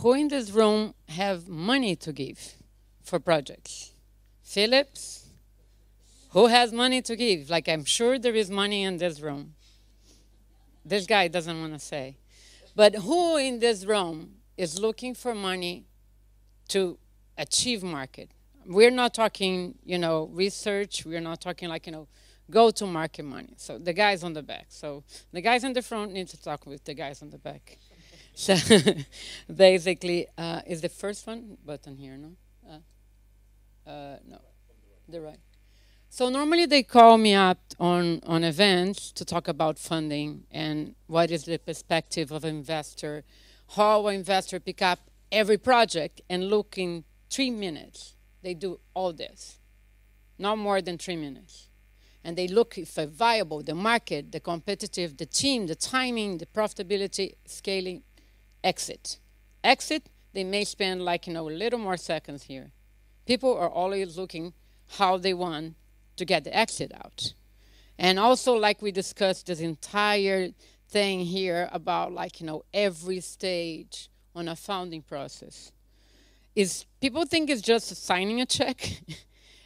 Who in this room have money to give for projects? Philips? Who has money to give? Like, I'm sure there is money in this room. This guy doesn't want to say. But who in this room is looking for money to achieve market? We're not talking, research. We're not talking like, go-to-market money. So the guys on the back. So the guys in the front need to talk with the guys on the back. So basically, is the first one button here, no? No, the right. So normally they call me up on events to talk about funding and what is the perspective of an investor, how an investor pick up every project and look in 3 minutes. They do all this, not more than 3 minutes. And they look if it's viable, the market, the competitive, the team, the timing, the profitability, scaling, exit. Exit, they may spend like, a little more seconds here. People are always looking how they want to get the exit out. And also, like we discussed this entire thing here about like, every stage on a founding process. Is people think it's just signing a check.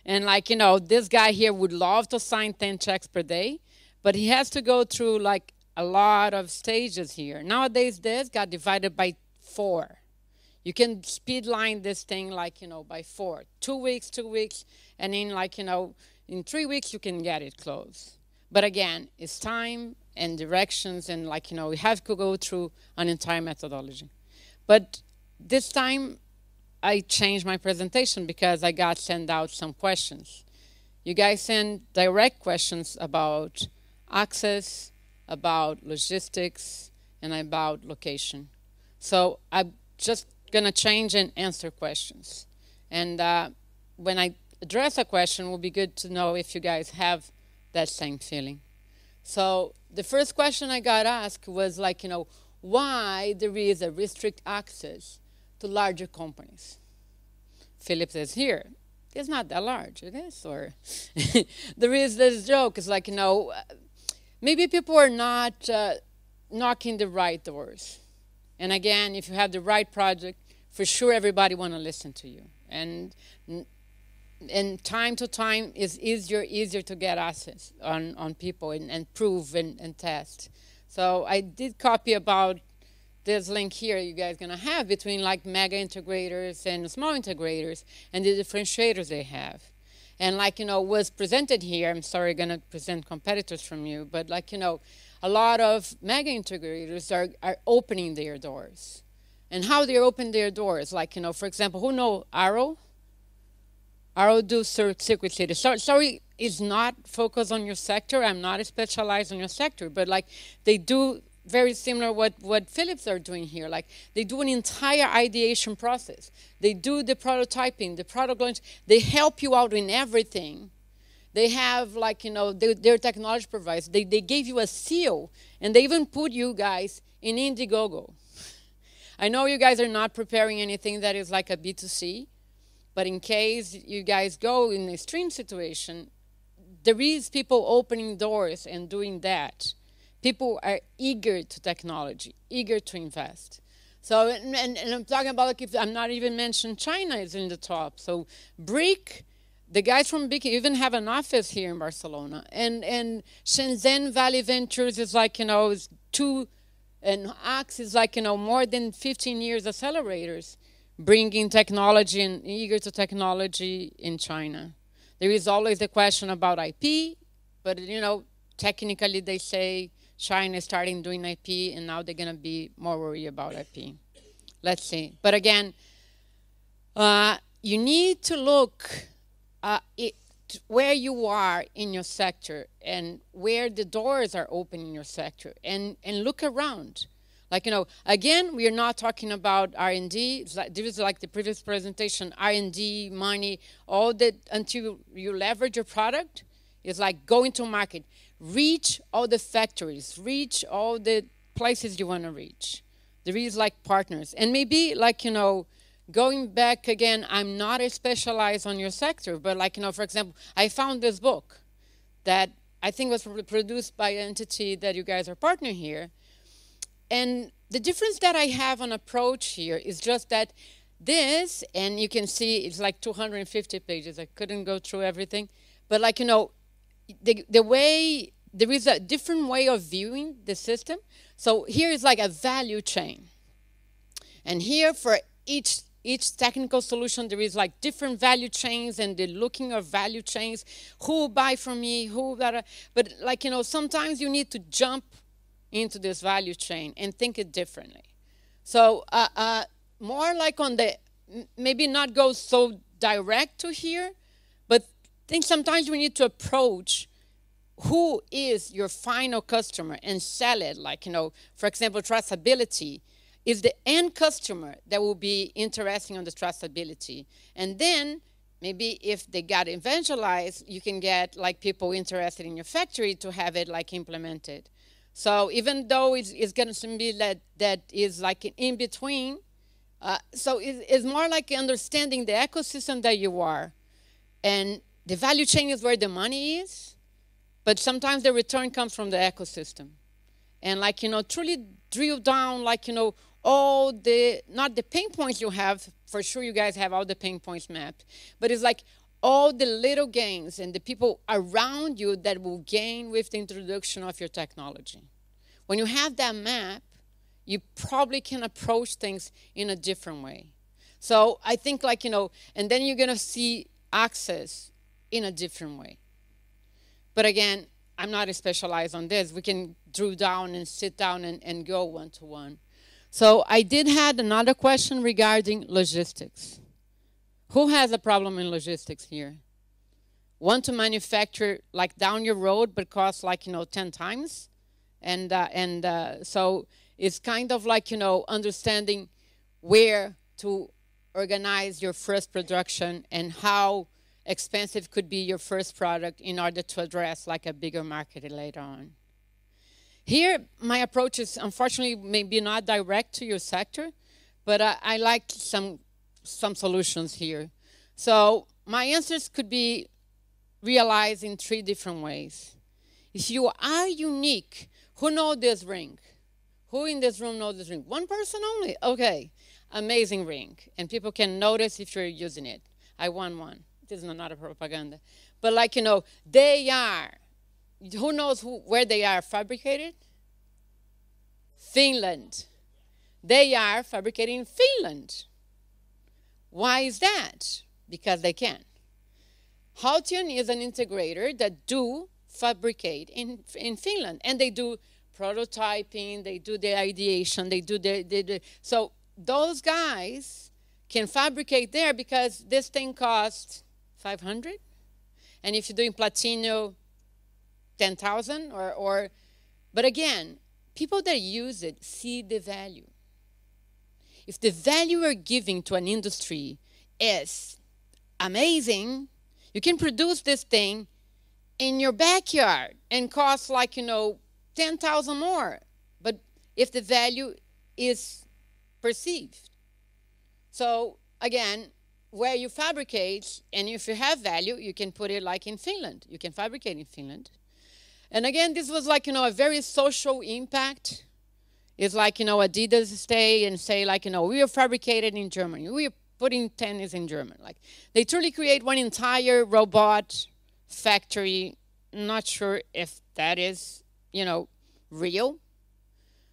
And like, this guy here would love to sign 10 checks per day, but he has to go through like a lot of stages here. Nowadays, this got divided by 4. You can speed line this thing like, by 4. 2 weeks, 2 weeks, and in like, in 3 weeks, you can get it closed. But again, it's time and directions and like, we have to go through an entire methodology. But this time, I changed my presentation because I got sent out some questions. You guys send direct questions about access, about logistics, and about location. So I'm just going to change and answer questions. And when I address a question, it will be good to know if you guys have that same feeling. So the first question I got asked was like, why there is a restrict access to larger companies. Philips is here. It's not that large, it is, or there is this joke. It's like, maybe people are not knocking the right doors. And again, if you have the right project, for sure everybody want to listen to you. And time to time is easier to get access on people and prove and test. So I did copy about this link here you guys going to have between like mega integrators and small integrators and the differentiators they have. And like, was presented here, I'm sorry, going to present competitors from you, but like, a lot of mega integrators are opening their doors. And how they open their doors, like, for example, who know Arrow? Arrow do circuit city. Sorry, it's not focused on your sector. I'm not specialized on your sector, but like they do very similar what Philips are doing here. Like they do an entire ideation process. They do the prototyping, the product launch. They help you out in everything. They have like, their technology providers. They gave you a seal, and they even put you guys in Indiegogo. I know you guys are not preparing anything that is like a B2C, but in case you guys go in an extreme situation, there is people opening doors and doing that. People are eager to technology, eager to invest. So, and I'm talking about, like, if I'm not even mentioning China is in the top. So BRIC, the guys from BRIC even have an office here in Barcelona. And Shenzhen Valley Ventures is like, is and AX is like, more than 15 years accelerators, bringing technology and eager to technology in China. There is always the question about IP, but, technically they say China is starting doing IP, and now they're going to be more worried about IP. Let's see. But again, you need to look where you are in your sector and where the doors are open in your sector, and look around. Like, again, we are not talking about R&D. This is like the previous presentation, R&D, money, all that until you leverage your product. It's like going to market. Reach all the factories. Reach all the places you want to reach. There is like partners. And maybe like, going back again, I'm not a specialized on your sector, but like, for example, I found this book that I think was produced by an entity that you guys are partner here. And the difference that I have on approach here is just that this, and you can see it's like 250 pages. I couldn't go through everything. But like, you know, the way, there is a different way of viewing the system. So here is like a value chain. And here for each technical solution, there is like different value chains, and the looking of value chains, who buy from me, who, but like, you know, sometimes you need to jump into this value chain and think it differently. So more like on the, maybe not go so direct to here, but think sometimes we need to approach who is your final customer and sell it. Like, you know, for example, traceability is the end customer that will be interested in the traceability. And then maybe if they got evangelized, you can get like people interested in your factory to have it like implemented. So even though it's going to be that is like in between, so it's more like understanding the ecosystem that you are. And the value chain is where the money is, but sometimes the return comes from the ecosystem. And like, you know, truly drill down, like, you know, all the, not the pain points you have, for sure you guys have all the pain points mapped, but it's like all the little gains and the people around you that will gain with the introduction of your technology. When you have that map, you probably can approach things in a different way. So I think like, you know, and then you're gonna see access in a different way. But again, I'm not specialized on this. We can drill down and sit down and go one-to-one. So I did have another question regarding logistics. Who has a problem in logistics here? Want to manufacture like down your road, but costs like, you know, 10 times? So it's kind of like, you know, understanding where to organize your first production and how expensive could be your first product in order to address like a bigger market later on. Here, my approach is unfortunately maybe not direct to your sector, but I like some solutions here. So my answers could be realized in 3 different ways. If you are unique, who knows this ring? Who in this room knows this ring? One person only? Okay, amazing ring. And people can notice if you're using it. I won one. This is not a propaganda. But like, you know, they are, who knows where they are fabricated? Finland. They are fabricated in Finland. Why is that? Because they can. Halcyon is an integrator that do fabricate in Finland. And they do prototyping, they do the ideation, they do the so those guys can fabricate there because this thing costs 500. And if you're doing platino, 10,000 but again, people that use it see the value. If the value you're giving to an industry is amazing, you can produce this thing in your backyard and cost like, you know, 10,000 more. But if the value is perceived. So again, where you fabricate, and if you have value, you can put it like in Finland. You can fabricate in Finland. And again, this was like, you know, a very social impact. It's like, you know, Adidas stay and say like, you know, we are fabricated in Germany. We are putting tennis in Germany. Like, they truly create one entire robot factory. Not sure if that is, you know, real.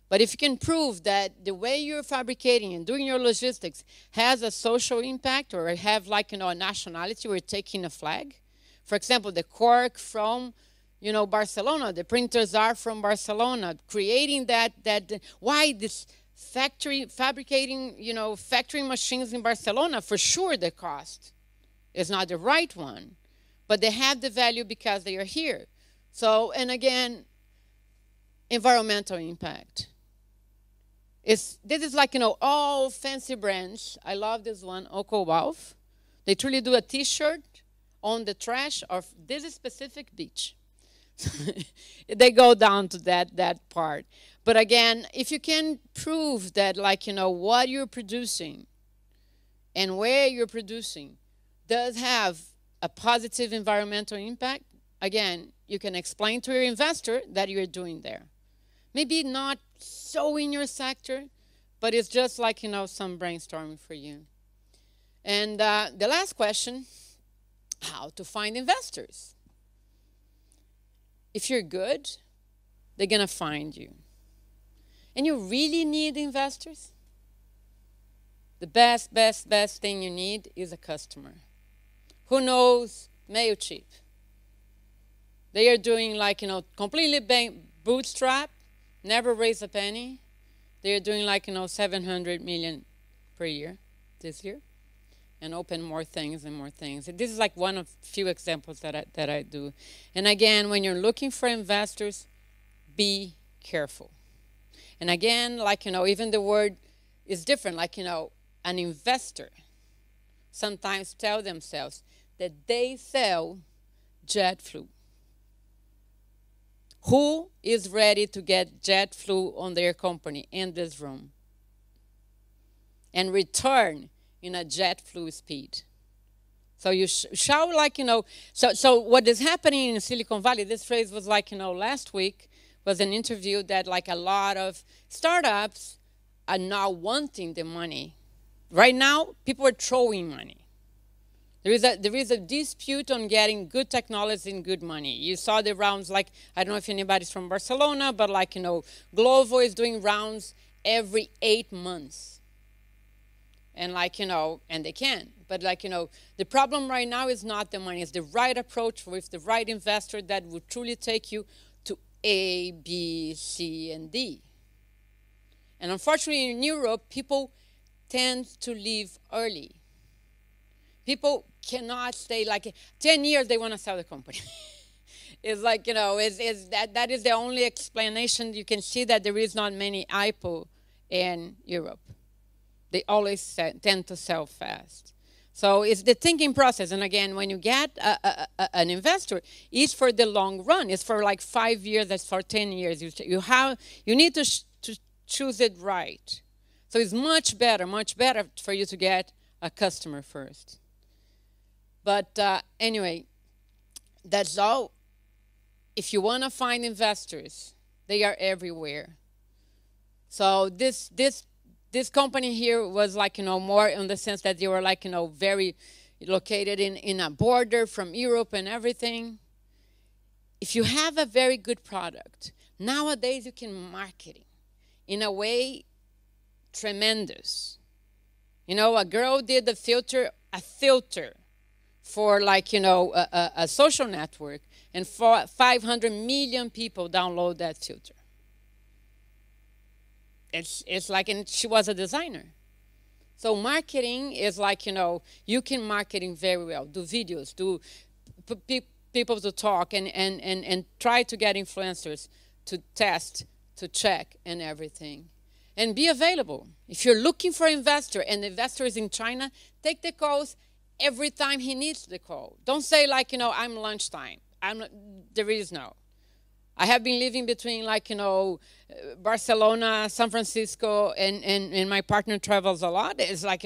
But if you can prove that the way you're fabricating and doing your logistics has a social impact, or have like, you know, a nationality, we're taking a flag. For example, the cork from, you know, Barcelona, the printers are from Barcelona, creating that why this factory fabricating, you know, factory machines in Barcelona, for sure the cost is not the right one, but they have the value because they are here. So, and again, environmental impact. This is like, you know, all fancy brands. I love this one, Oko Wolf. They truly do a t-shirt on the trash of this specific beach. They go down to that part. But again, if you can prove that, like, you know, what you're producing and where you're producing does have a positive environmental impact, again, you can explain to your investor that you're doing there. Maybe not so in your sector, but it's just like, some brainstorming for you. And the last question, how to find investors. If you're good, they're going to find you. And you really need investors? The best thing you need is a customer. Who knows MailChimp? They are doing like, completely bootstrap, never raise a penny. They are doing like, 700 million per year this year, and open more things and more things. And this is like one of few examples that I do. And again, when you're looking for investors, be careful. And again, like, even the word is different. Like, an investor sometimes tell themselves that they sell jet fuel. Who is ready to get jet fuel on their company in this room and return in a jet fuel speed? So you shall, like, so what is happening in Silicon Valley, this phrase was like, last week was an interview that like a lot of startups are now wanting the money. Right now, people are throwing money. There is a dispute on getting good technology and good money. You saw the rounds, like, I don't know if anybody's from Barcelona, but like, Glovo is doing rounds every 8 months. And like, and they can. But like, the problem right now is not the money. It's the right approach with the right investor that will truly take you to A, B, C, and D. And unfortunately in Europe, people tend to leave early. People cannot stay like 10 years, they want to sell the company. It's like, that is the only explanation. You can see that there is not many IPO in Europe. They always tend to sell fast. So it's the thinking process. And again, when you get an investor, it's for the long run. It's for like 5 years, that's for 10 years. You need to choose it right. So it's much better for you to get a customer first. But anyway, that's all. If you want to find investors, they are everywhere. So this company here was like, more in the sense that they were like, very located in a border from Europe and everything. If you have a very good product, nowadays you can market it in a way tremendous. A girl did a filter for like, a social network, and 500 million people download that filter. It's like, and she was a designer. So marketing is like, you can marketing very well, do videos, do people to talk, and try to get influencers to test, to check, and everything. And be available. If you're looking for an investor, and the investor is in China, take the calls every time he needs the call. Don't say like, I'm lunchtime. There is no. I have been living between like, Barcelona, San Francisco, and my partner travels a lot. It's like,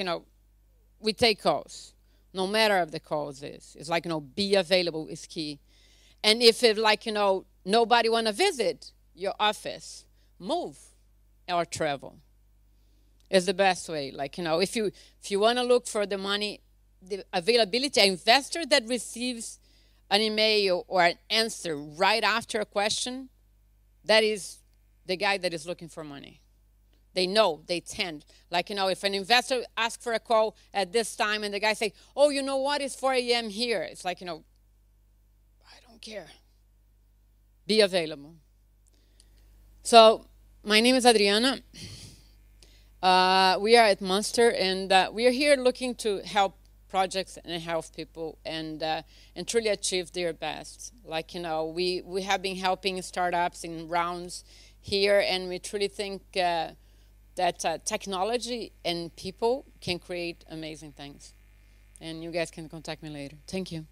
we take calls, no matter if the calls is. It's like, be available is key. And if it like, nobody want to visit your office, move or travel is the best way. Like, if you want to look for the money, the availability, an investor that receives an email or an answer right after a question, that is the guy that is looking for money. They know, they tend. Like, if an investor asks for a call at this time and the guy say, oh, you know what, it's 4 a.m. here. It's like, I don't care. Be available. So my name is Adriana. We are at Monster, and we are here looking to help projects and help people and truly achieve their best. Like, we have been helping startups in rounds here, and we truly think that technology and people can create amazing things. And you guys can contact me later. Thank you.